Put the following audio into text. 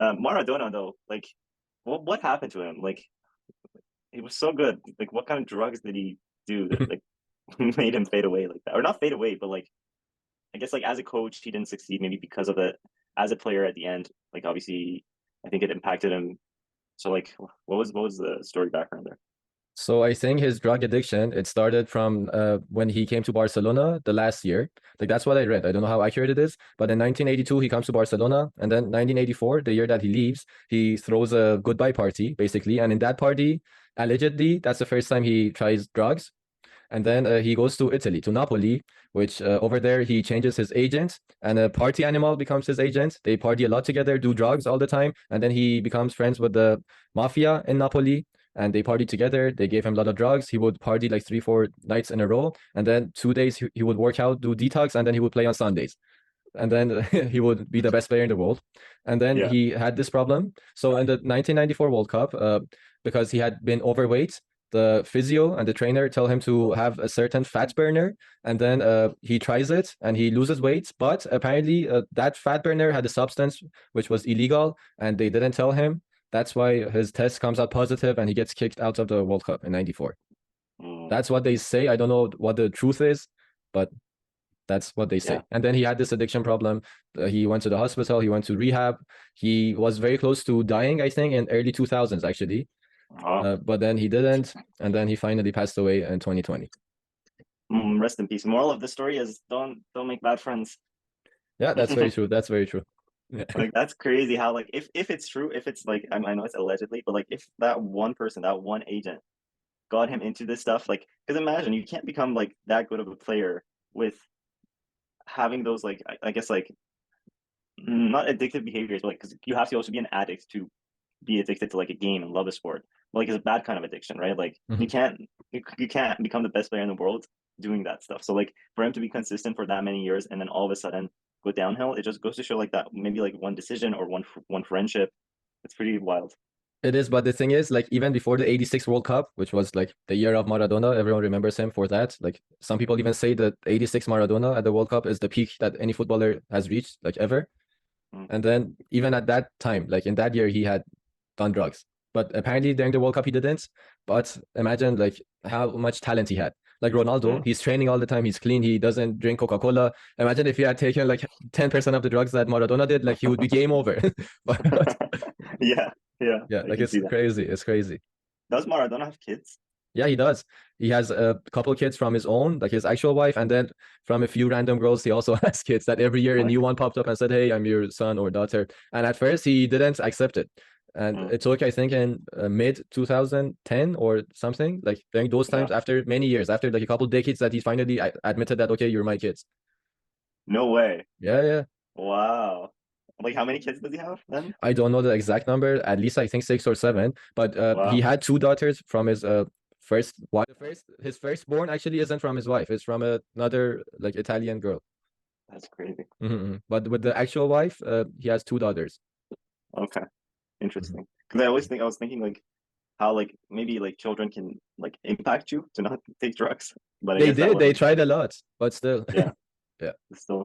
Maradona though, like, what happened to him? Like, he was so good. Like, what kind of drugs did he do that like made him fade away like that? Or not fade away, but like, I guess like as a coach, he didn't succeed maybe because of it. As a player at the end, like obviously, I think it impacted him. So like, what was the story background there? So I think his drug addiction, it started from when he came to Barcelona the last year. Like that's what I read. I don't know how accurate it is, but in 1982 he comes to Barcelona, and then 1984, the year that he leaves, he throws a goodbye party basically, and in that party, allegedly, that's the first time he tries drugs. And then he goes to Italy, to Napoli, which over there he changes his agent, and a party animal becomes his agent. They party a lot together, do drugs all the time, and then he becomes friends with the mafia in Napoli. And they party together. They gave him a lot of drugs. He would party like 3, 4 nights in a row, and then 2 days he would work out, do detox, and then he would play on Sundays. And then he would be the best player in the world. And then Yeah. he had this problem. So in the 1994 World Cup, because he had been overweight, the physio and the trainer tell him to have a certain fat burner, and then he tries it and he loses weight. But apparently, that fat burner had a substance which was illegal, and they didn't tell him. That's why his test comes out positive, and he gets kicked out of the World Cup in '94. Mm, That's what they say. I don't know what the truth is, but that's what they yeah. say. And then he had this addiction problem. He went to the hospital. He went to rehab. He was very close to dying, I think, in early 2000s, actually. Oh, But then he didn't. And then he finally passed away in 2020. rest in peace. Moral of the story is don't make bad friends. Yeah, that's very true. That's very true. Yeah. Like that's crazy how like if it's true, if it's like I know it's allegedly, but like if that one person, that one agent got him into this stuff, like because imagine you can't become like that good of a player with having those like I guess like not addictive behaviors, but like because you have to also be an addict to be addicted to like a game and love a sport. But, like it's a bad kind of addiction, right? Like Mhm. you can't become the best player in the world doing that stuff. So like for him to be consistent for that many years and then all of a sudden go downhill, it just goes to show like that maybe like one decision or one friendship. It's pretty wild. It is, but the thing is, like, even before the '86 World Cup, which was like the year of Maradona, everyone remembers him for that. Like, some people even say that '86 Maradona at the World Cup is the peak that any footballer has reached, like, ever. Mm. And then even at that time, like in that year, he had done drugs. But apparently during the World Cup, he didn't. But imagine like how much talent he had. Like Ronaldo, Mm. he's training all the time. He's clean. He doesn't drink Coca-Cola. Imagine if he had taken like 10% of the drugs that Maradona did, like he would be game over. But Yeah, yeah, yeah, I like can it's see that. crazy. It's crazy. Does Maradona have kids? Yeah, he does. He has a couple kids from his own, like his actual wife, and then from a few random girls, he also has kids that every year a Like, new one popped up and said, "Hey, I'm your son or daughter." And at first, he didn't accept it. And mm, it took, I think, in mid 2010 or something, like during those yeah, times, after many years, after like a couple decades, that he finally admitted that, okay, you're my kids. no way. Yeah, yeah. Wow. Like, how many kids does he have then? I don't know the exact number, at least I think 6 or 7, but he Wow, had two daughters from his first wife. His firstborn actually isn't from his wife, it's from another like Italian girl. that's crazy. But with the actual wife, he has two daughters. Okay, Mhm. interesting. Because I was thinking like how like maybe like children can like impact you to not take drugs, but I They guess that did, they wasn't. tried a lot, but still. Yeah, Yeah. it's still